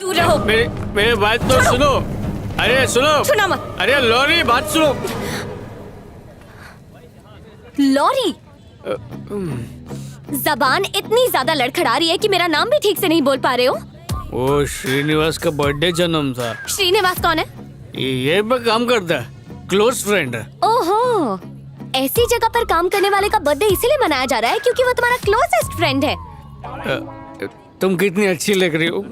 दूर रहो। मेरे बात तो सुनो। अरे सुनो। सुना मत। अरे लॉरी बात सुनो। लॉरी, जबान इतनी ज्यादा लड़खड़ा रही है कि मेरा नाम भी ठीक से नहीं बोल पा रहे हो। वो श्रीनिवास का बर्थडे जन्म था। श्रीनिवास कौन है? ये पे काम करता है, क्लोज फ्रेंड है। ओहो, ऐसी जगह पर काम करने वाले का बर्थडे इसीलिए मनाया जा रहा है क्योंकि वो तुम्हारा क्लोजेस्ट फ्रेंड है। तुम कितनी अच्छी लग रही हो।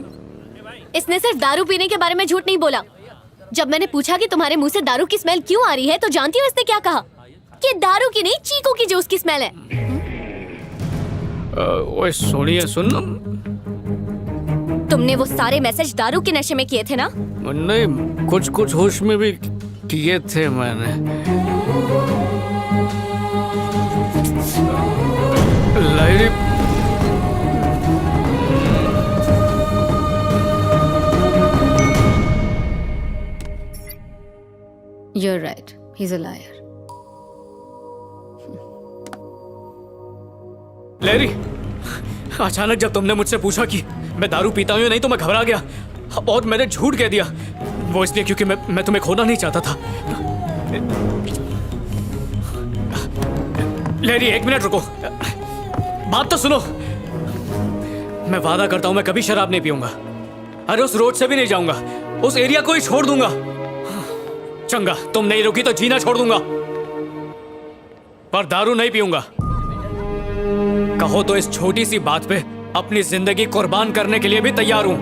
इसने सिर्फ दारू पीने के बारे में झूठ नहीं बोला। जब मैंने पूछा कि तुम्हारे मुंह से दारू की स्मेल क्यों आ रही है तो जानती हो इसने क्या कहा? कि दारू की नहीं, चीकू की जूस की स्मेल है। ओए सोनिया सुन। तुमने वो सारे मैसेज दारू के नशे में किए थे ना? नहीं, कुछ कुछ होश में भी किए थे मैंने। लाइरी You're right. He's a liar. Larry, अचानक जब तुमने मुझसे पूछा कि मैं दारू पीता हूँ या नहीं तो मैं घबरा गया और मैंने झूठ कह दिया। वो इसलिए क्योंकि मैं तुम्हें खोना नहीं चाहता था। लैरी एक मिनट रुको, बात तो सुनो। मैं वादा करता हूँ मैं कभी शराब नहीं पीऊंगा। अरे उस रोड से भी नहीं जाऊंगा, उस एरिया को ही छोड़ दूंगा। चंगा, तुम नहीं रुकी तो जीना छोड़ दूंगा, पर दारू नहीं पीऊंगा। कहो तो इस छोटी सी बात पे अपनी जिंदगी कुर्बान करने के लिए भी तैयार हूं।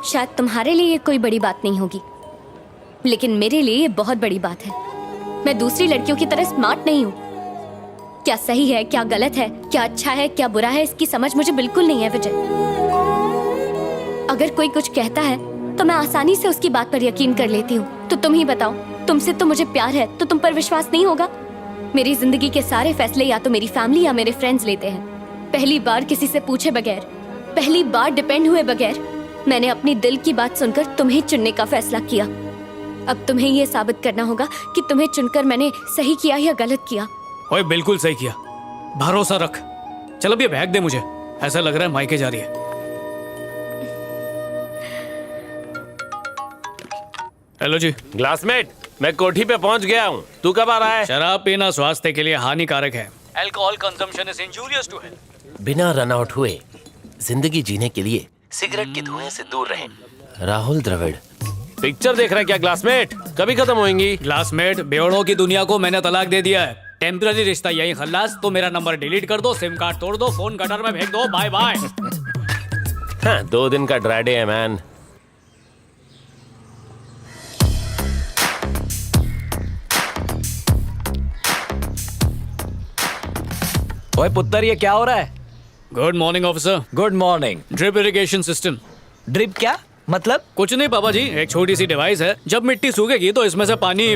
शायद तुम्हारे लिए ये कोई बड़ी बात नहीं होगी, लेकिन मेरे लिए ये बहुत बड़ी बात है। मैं दूसरी लड़कियों की तरह स्मार्ट नहीं हूँ। क्या सही है, क्या गलत है, क्या अच्छा है, क्या बुरा है, इसकी समझ मुझे बिल्कुल नहीं है विजय। अगर कोई कुछ कहता है तो मैं आसानी से उसकी बात पर यकीन कर लेती हूँ। तो तुम ही बताओ, तुमसे तो मुझे प्यार है तो तुम पर विश्वास नहीं होगा? मेरी जिंदगी के सारे फैसले या तो मेरी फैमिली या मेरे फ्रेंड्स लेते हैं। पहली बार किसी से पूछे बगैर, पहली बार डिपेंड हुए बगैर मैंने अपनी दिल की बात सुनकर तुम्हें चुनने का फैसला किया। अब तुम्हें ये साबित करना होगा कि तुम्हें चुनकर मैंने सही किया या गलत किया। ओए बिल्कुल सही किया, भरोसा रख। चल अब ये बैग दे मुझे, ऐसा लग रहा है मायके जा रही है। हेलो जी। क्लासमेट, मैं कोठी पे पहुंच गया हूँ। तू कब आ रहा है? शराब पीना स्वास्थ्य के लिए हानिकारक है। Alcohol consumption is injurious to health. बिना रन आउट हुए जिंदगी जीने के लिए सिगरेट के धुएं से दूर रहें। राहुल द्रविड़। पिक्चर देख रहा है क्या क्लासमेट? कभी खत्म होएंगी। क्लासमेट, बेवड़ों की दुनिया को मैंने तलाक दे दिया है। टेम्पररी रिश्ता यही खल्लास। तो मेरा नंबर डिलीट कर दो, सिम कार्ड तोड़ दो, फोन गटर में फेंक दो, बाय बाय। हाँ, 2 दिन का ड्राई डे है मैन। ओए पुत्तर, ये क्या हो रहा है? Good morning officer. Good morning. Drip irrigation system. Drip क्या मतलब? कुछ नहीं पापा जी, एक छोटी सी डिवाइस है। जब मिट्टी सूखेगी तो इसमें से पानी।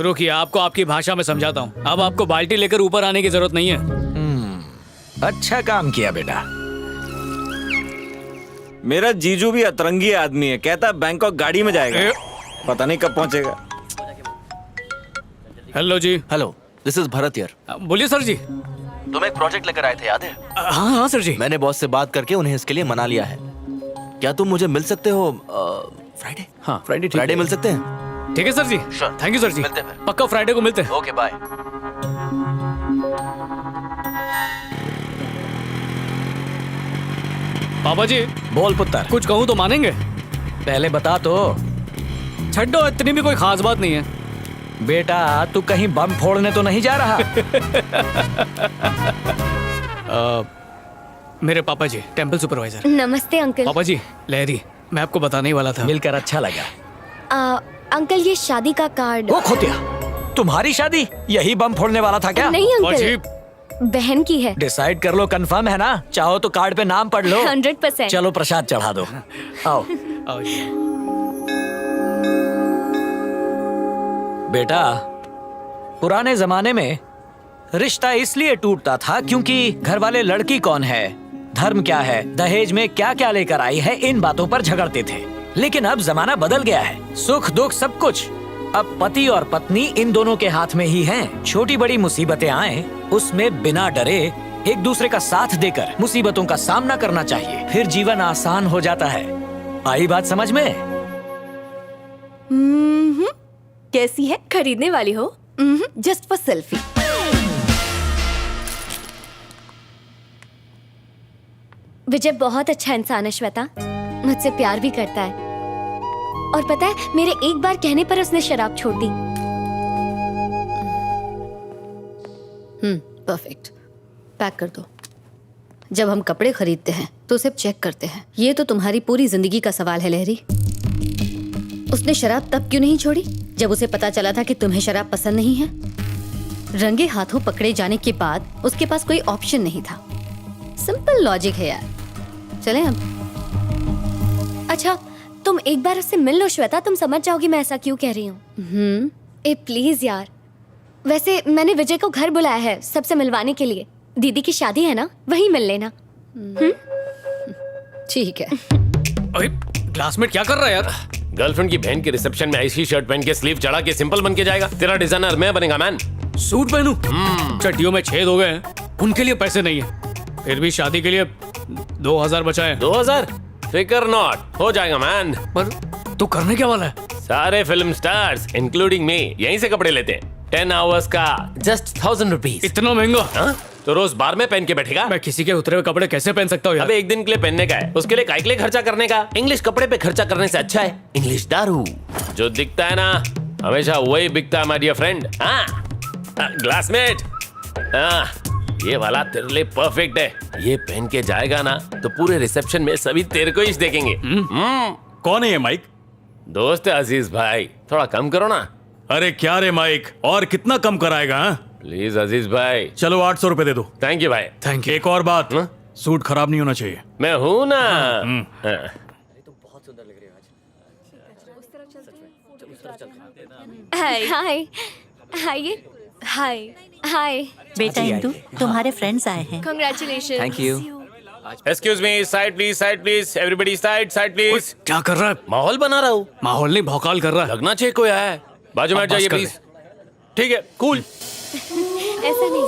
रुकिए, आपको आपकी भाषा में समझाता हूँ। अब आपको बाल्टी लेकर ऊपर आने की जरूरत नहीं है। अच्छा काम किया बेटा। मेरा जीजू भी अतरंगी आदमी है, कहता बैंकॉक गाड़ी में जाएगा, पता नहीं कब पहुंचेगा। हेलो जी। Hello, this is Bharat here. बोलिए सर जी। तुम एक प्रोजेक्ट लेकर आए थे, याद है? हाँ हाँ सर जी। मैंने बॉस से बात करके उन्हें इसके लिए मना लिया है। क्या तुम मुझे मिल सकते हो फ्राइडे? हाँ फ्राइडे। फ्राइडे मिल सकते हैं? ठीक है sir ji. Sure. Thank you sir ji. मिलते हैं फिर। पक्का फ्राइडे को मिलते हैं। Okay bye. पापा जी बोल पुत्तर। कुछ कहूँ तो मानेंगे? पहले बता तो। छड्डो, इतनी भी कोई खास बात नहीं है। बेटा, तू कहीं बम फोड़ने तो नहीं जा रहा? मेरे पापा जी टेम्पल सुपरवाइजर। नमस्ते अंकल। पापा जी, लहरी, मैं आपको बताने ही वाला था। मिलकर अच्छा लगा। अंकल, ये शादी का कार्ड। ओ खोतिया, तुम्हारी शादी? यही बम फोड़ने वाला था क्या? नहीं पापा जी, अंकल, बहन की है। डिसाइड कर लो, कंफर्म है ना? चाहो तो कार्ड पे नाम पढ़ लो। 100%। चलो प्रसाद चढ़ा दो। आओ आओ जी। बेटा, पुराने जमाने में रिश्ता इसलिए टूटता था क्योंकि घर वाले लड़की कौन है, धर्म क्या है, दहेज में क्या क्या लेकर आई है, इन बातों पर झगड़ते थे। लेकिन अब जमाना बदल गया है। सुख दुख सब कुछ अब पति और पत्नी इन दोनों के हाथ में ही हैं। छोटी बड़ी मुसीबतें आए उसमें बिना डरे एक दूसरे का साथ देकर मुसीबतों का सामना करना चाहिए, फिर जीवन आसान हो जाता है। आई बात समझ में? कैसी है? खरीदने वाली हो? Just for selfie. विजय बहुत अच्छा इंसान है श्वेता, मुझसे प्यार भी करता है। और पता है, मेरे एक बार कहने पर उसने शराब छोड़ दी। परफेक्ट। पैक कर दो। जब हम कपड़े खरीदते हैं तो उसे चेक करते हैं। ये तो तुम्हारी पूरी जिंदगी का सवाल है लहरी। उसने शराब तब क्यों नहीं छोड़ी जब उसे पता चला था कि तुम्हें शराब पसंद नहीं है? रंगे हाथों पकड़े जाने के बाद उसके पास कोई ऑप्शन नहीं था। सिंपल लॉजिक है यार। चलें अब। अच्छा, तुम एक बार उससे मिल लो श्वेता, तुम समझ जाओगी मैं ऐसा क्यों कह रही हूँ। ए प्लीज यार। वैसे मैंने विजय को घर बुलाया है सबसे मिलवाने के लिए। दीदी की शादी है ना, वहीं मिल लेना। ठीक है। अरे क्लासमेट क्या कर रहा है यार? गर्लफ्रेंड की बहन के रिसेप्शन में ऐसी शर्ट पहन के स्लीव चढ़ा के सिंपल बन के जाएगा? तेरा डिजाइनर मैं बनेगा मैन। सूट पहनूं? चड्डियों में छेद हो गए हैं, उनके लिए पैसे नहीं है। फिर भी शादी के लिए 2000 बचाए। 2000? फिकर नॉट, हो जाएगा मैन। पर तू करने क्या वाला है? सारे फिल्म स्टार्स इंक्लूडिंग मी यहीं से कपड़े लेते हैं। 10 आवर्स का जस्ट 1000 रुपीज। इतना महंगा? हाँ? तो रोज बार में पहन के बैठेगा? मैं किसी के उतरे हुए कपड़े कैसे पहन सकता हूँ यार? अबे एक दिन के लिए पहनने का है, उसके लिए काय के लिए खर्चा करने का? इंग्लिश कपड़े पे खर्चा करने से अच्छा है इंग्लिश दारू। जो दिखता है ना हमेशा वही बिकता है माय डियर फ्रेंड। हाँ ग्लासमेट, हाँ ये वाला तेरे लिए परफेक्ट है। ये पहन के जाएगा ना तो पूरे रिसेप्शन में सभी तेरे को ही देखेंगे। कौन है ये माइक? दोस्त है अजीज भाई, थोड़ा कम करो ना। अरे क्या रे माइक, और कितना कम कराएगा? हाँ? प्लीज अजीज भाई। चलो 800 रुपए दे दो। थैंक यू भाई। Thank you. एक और बात, हाँ? सूट खराब नहीं होना चाहिए। मैं हूं ना। हाँ। हाय हाय हाय हाय हाय। बेटा इंदु, तुम्हारे फ्रेंड्स आए हैं। Congratulation. Thank you. Excuse me, side please, everybody side please. क्या कर रहा है? माहौल बना रहा हूँ। माहौल नहीं, भौकाल कर रहा है। लगना चाहिए कोई आया है। बाजू में अब हट जाइए बस कर प्लीज। ठीक है, कूल। ऐसा नहीं।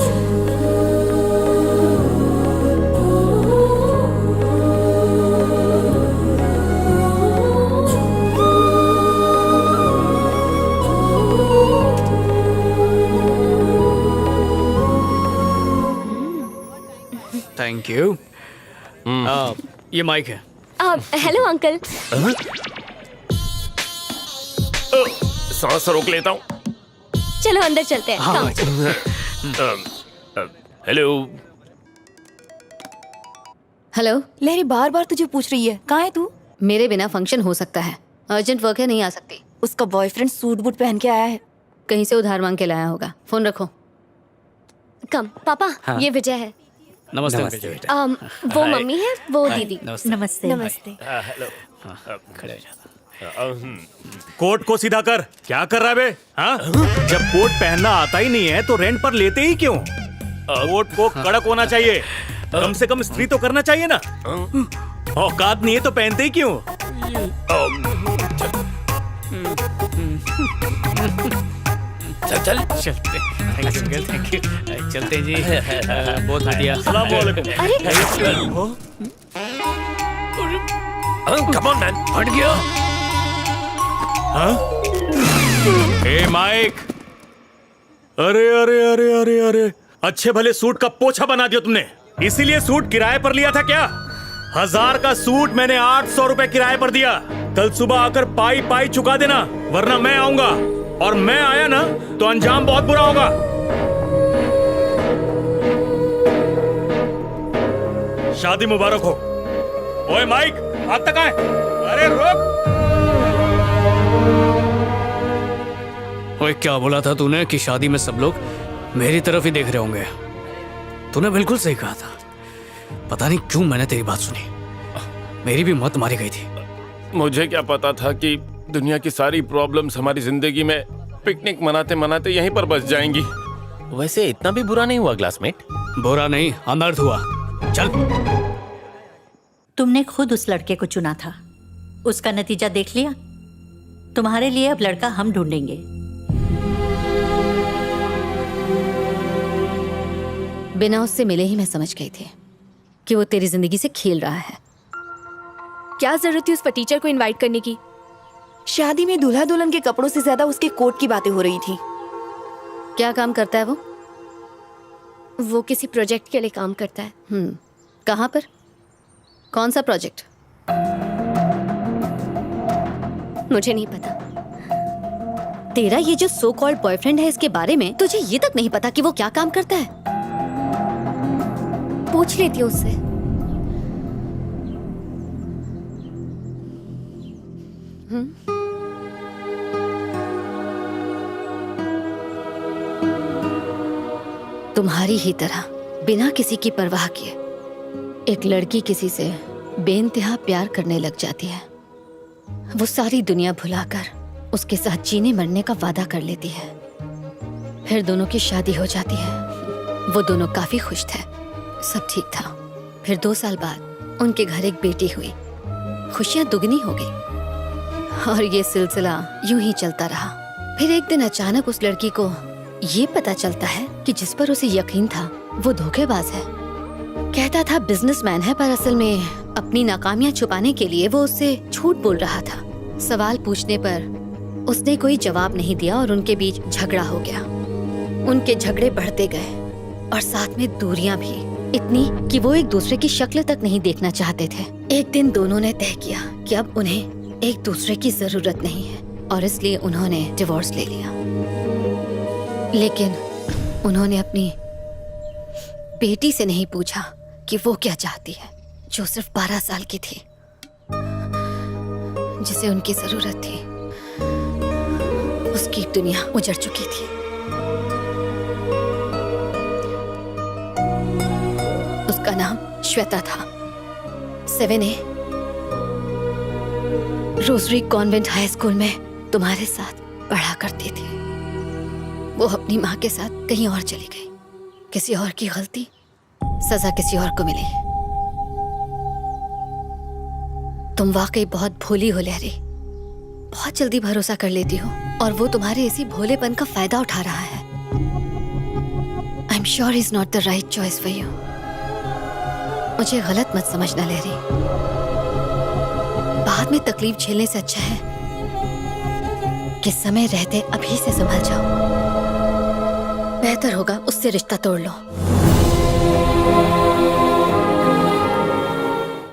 Thank you. ये माइक है। Hello uncle. सांस रोक लेता हूँ। चलो अंदर चलते हैं। हाँ, Come. हेलो। हेलो। लहरी बार बार तुझे पूछ रही है, कहाँ है तू? मेरे बिना फंक्शन हो सकता है, अर्जेंट वर्क है, नहीं आ सकती। उसका बॉयफ्रेंड सूट बूट पहन के आया है। कहीं से उधार मांग के लाया होगा। फोन रखो। कम पापा, ये विजय है। नमस्ते अंकल जी। वो मम्मी है, वो दीदी। नमस्ते। नमस्ते। खड़े हो जा। कोट को सीधा कर। क्या कर रहा है बे? हाँ? जब कोट पहनना आता ही नहीं है तो रेंट पर लेते ही क्यों? कोट को कड़क होना चाहिए, कम से कम इस्त्री तो करना चाहिए ना। औकात नहीं है तो पहनते ही क्यों? चल चलते। Thank you uncle, thank you. चलते जी। बहुत बढ़िया। अस्सलाम वालेकुम। Come on man. हट गया। हाँ? ए माइक, अरे अरे अरे अरे अरे, अच्छे भले सूट का पोछा बना दिया तुमने। इसीलिए सूट किराए पर लिया था क्या? 1000 का सूट मैंने 800 रुपए किराए पर दिया। कल सुबह आकर पाई पाई चुका देना, वरना मैं आऊंगा, और मैं आया ना तो अंजाम बहुत बुरा होगा। शादी मुबारक हो। ओए माइक, हाथ तक आए। अरे रोक। ओए क्या बोला था तूने कि शादी में सब लोग मेरी तरफ ही देख रहे होंगे? तूने बिल्कुल सही कहा था। पता नहीं क्यों मैंने तेरी बात सुनी, मेरी भी मत मारी गई थी। मुझे क्या पता था कि दुनिया की सारी प्रॉब्लम्स हमारी जिंदगी में पिकनिक मनाते मनाते यहीं पर बस जाएंगी। वैसे इतना भी बुरा नहीं हुआ क्लासमेट। बुरा नहीं, अनर्थ हुआ। चल। तुमने खुद उस लड़के को चुना था, उसका नतीजा देख लिया। तुम्हारे लिए अब लड़का हम ढूंढेंगे। बिना उससे मिले ही मैं समझ गई थी कि वो तेरी जिंदगी से खेल रहा है। क्या जरूरत थी उस फटीचर को इनवाइट करने की? शादी में दूल्हा दुल्हन के कपड़ों से ज्यादा उसके कोट की बातें हो रही थी। क्या काम करता है वो? वो किसी प्रोजेक्ट के लिए काम करता है। कहाँ पर? कौन सा प्रोजेक्ट? मुझे नहीं पता। तेरा ये जो सो कॉल्ड बॉयफ्रेंड है, इसके बारे में तुझे ये तक नहीं पता कि वो क्या काम करता है? पूछ लेती हूँ उससे। तुम्हारी ही तरह बिना किसी की परवाह किए एक लड़की किसी से बेइंतहा प्यार करने लग जाती है। वो सारी दुनिया भुलाकर उसके साथ जीने मरने का वादा कर लेती है। फिर दोनों की शादी हो जाती है। वो दोनों काफी खुश थे, सब ठीक था। फिर 2 साल बाद उनके घर एक बेटी हुई। खुशियां दुगनी हो गई और ये सिलसिला यूं ही चलता रहा। फिर एक दिन अचानक उस लड़की को ये पता चलता है कि जिस पर उसे यकीन था वो धोखेबाज है। कहता था बिजनेसमैन है, पर असल में अपनी नाकामियां छुपाने के लिए वो उससे झूठ बोल रहा था। सवाल पूछने पर उसने कोई जवाब नहीं दिया और उनके बीच झगड़ा हो गया। उनके झगड़े बढ़ते गए और साथ में दूरियां भी, इतनी कि वो एक दूसरे की शक्ल तक नहीं देखना चाहते थे। एक दिन दोनों ने तय किया कि अब उन्हें एक दूसरे की जरूरत नहीं है और इसलिए उन्होंने डिवोर्स ले लिया। लेकिन उन्होंने अपनी बेटी से नहीं पूछा कि वो क्या चाहती है, जो सिर्फ 12 साल की थी, जिसे उनकी जरूरत थी। उसकी दुनिया उजड़ चुकी थी। उसका नाम श्वेता था। 7A rosary convent high school में तुम्हारे साथ पढ़ा करती थी। वो अपनी माँ के साथ कहीं और चली गई। किसी और की गलती, सजा किसी और को मिली। तुम वाकई बहुत भोली हो लहरी, बहुत जल्दी भरोसा कर लेती हो और वो तुम्हारे इसी भोलेपन का फायदा उठा रहा है। I am sure is not the right choice for you. मुझे गलत मत समझना लहरी। बाद में तकलीफ झेलने से अच्छा है कि समय रहते अभी से संभल जाओ। बेहतर होगा उससे रिश्ता तोड़ लो।